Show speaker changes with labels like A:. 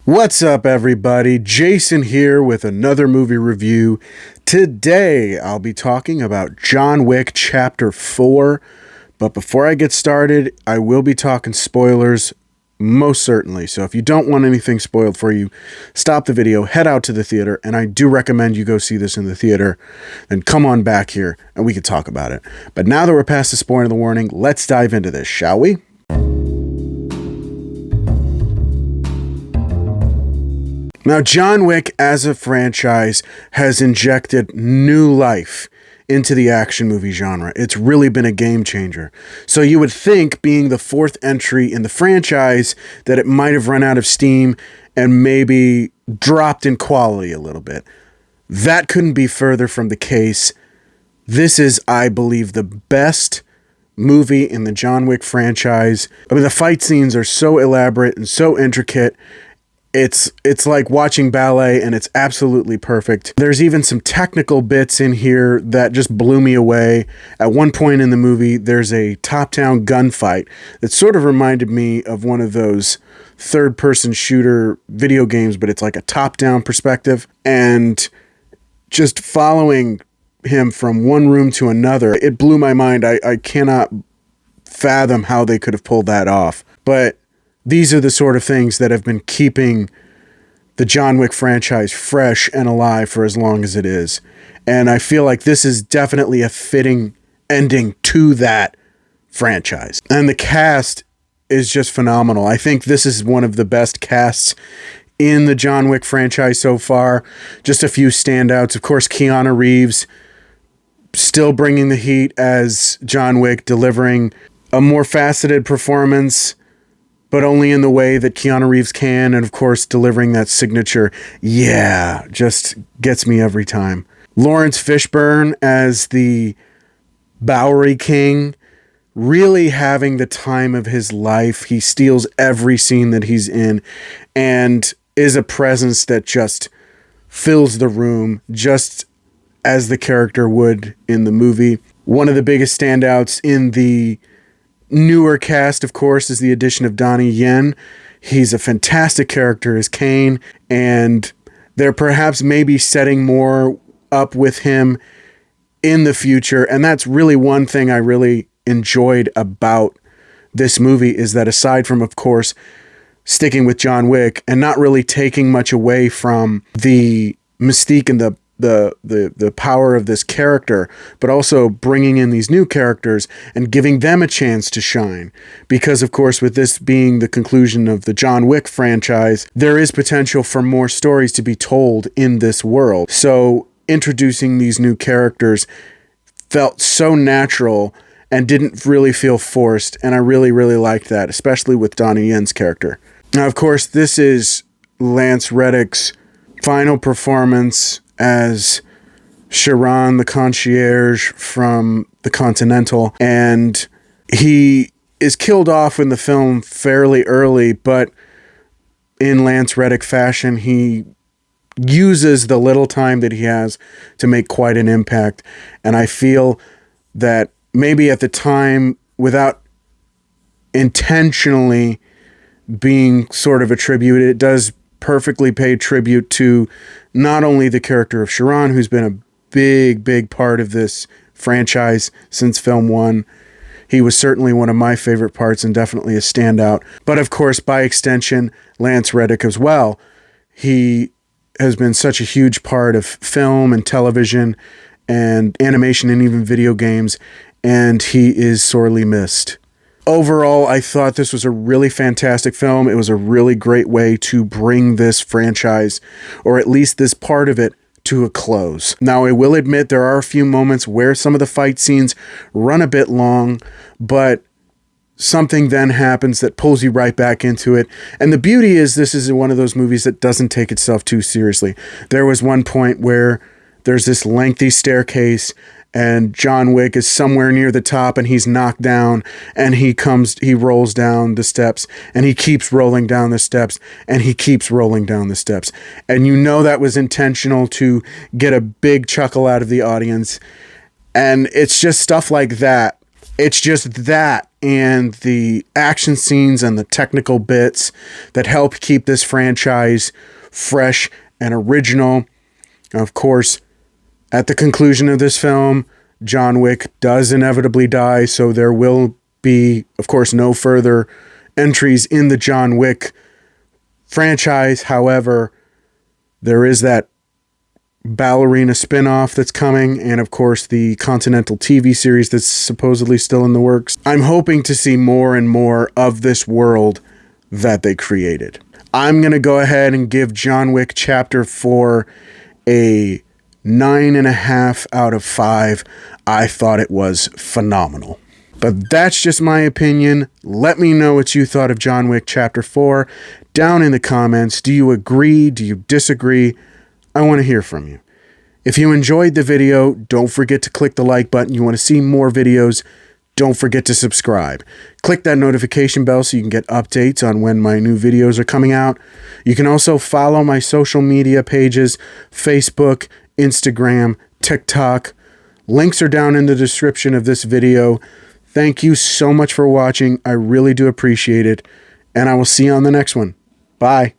A: What's up, everybody? Jason here with another movie review. Today, I'll be talking about John Wick Chapter 4. But before I get started, I will be talking spoilers, most certainly. So if you don't want anything spoiled for you, stop the video, head out to the theater, and I do recommend you go see this in the theater. Then come on back here, and we can talk about it. But now that we're past the spoiler warning, let's dive into this, shall we? Now, John Wick as a franchise has injected new life into the action movie genre. It's really been a game changer. So you would think, being the fourth entry in the franchise, that it might have run out of steam and maybe dropped in quality a little bit. That couldn't be further from the case. This is, I believe, the best movie in the John Wick franchise. I mean, the fight scenes are so elaborate and so intricate. It's like watching ballet, and it's absolutely perfect. There's even some technical bits in here that just blew me away. At one point in the movie, there's a top-down gunfight that sort of reminded me of one of those third-person shooter video games, but it's like a top-down perspective. And just following him from one room to another, it blew my mind. I cannot fathom how they could have pulled that off. But these are the sort of things that have been keeping the John Wick franchise fresh and alive for as long as it is. And I feel like this is definitely a fitting ending to that franchise. And the cast is just phenomenal. I think this is one of the best casts in the John Wick franchise so far. Just a few standouts. Of course, Keanu Reeves still bringing the heat as John Wick, delivering a more faceted performance, but only in the way that Keanu Reeves can. And of course, delivering that signature, yeah, just gets me every time. Lawrence Fishburne as the Bowery King, really having the time of his life. He steals every scene that he's in and is a presence that just fills the room, just as the character would in the movie. One of the biggest standouts in the newer cast, of course, is the addition of Donnie Yen. He's a fantastic character as Kane, and they're perhaps maybe setting more up with him in the future. And that's really one thing I really enjoyed about this movie, is that aside from, of course, sticking with John Wick and not really taking much away from the mystique and the power of this character, but also bringing in these new characters and giving them a chance to shine. Because, of course, with this being the conclusion of the John Wick franchise, there is potential for more stories to be told in this world. So introducing these new characters felt so natural and didn't really feel forced, and I really, really liked that, especially with Donnie Yen's character. Now, of course, this is Lance Reddick's final performance as Chiron, the concierge from the Continental, and he is killed off in the film fairly early, but in Lance Reddick fashion, he uses the little time that he has to make quite an impact. And I feel that maybe at the time, without intentionally being sort of attributed, it does perfectly pay tribute to not only the character of Chiron, who's been a big part of this franchise since film one. He was certainly one of my favorite parts and definitely a standout. But of course, by extension, Lance Reddick as well. He has been such a huge part of film and television and animation and even video games, and he is sorely missed. Overall, I thought this was a really fantastic film. It was a really great way to bring this franchise, or at least this part of it, to a close. Now, I will admit there are a few moments where some of the fight scenes run a bit long, but something then happens that pulls you right back into it. And the beauty is, this is one of those movies that doesn't take itself too seriously. There was one point where there's this lengthy staircase and John Wick is somewhere near the top and he's knocked down, and he rolls down the steps, and he keeps rolling down the steps, and he keeps rolling down the steps. And you know that was intentional to get a big chuckle out of the audience. And it's just stuff like that It's just that and the action scenes and the technical bits that help keep this franchise fresh and original. Of course, at the conclusion of this film, John Wick does inevitably die, so there will be, of course, no further entries in the John Wick franchise. However, there is that ballerina spinoff that's coming, and of course the Continental TV series that's supposedly still in the works. I'm hoping to see more and more of this world that they created. I'm going to go ahead and give John Wick Chapter 4 a 9.5 out of 5. I thought it was phenomenal. But that's just my opinion. Let me know what you thought of John Wick Chapter 4 down in the comments. Do you agree? Do you disagree? I want to hear from you. If you enjoyed the video, don't forget to click the like button. You want to see more videos, don't forget to subscribe. Click that notification bell so you can get updates on when my new videos are coming out. You can also follow my social media pages, Facebook, Instagram, TikTok. Links are down in the description of this video. Thank you so much for watching. I really do appreciate it. And I will see you on the next one. Bye.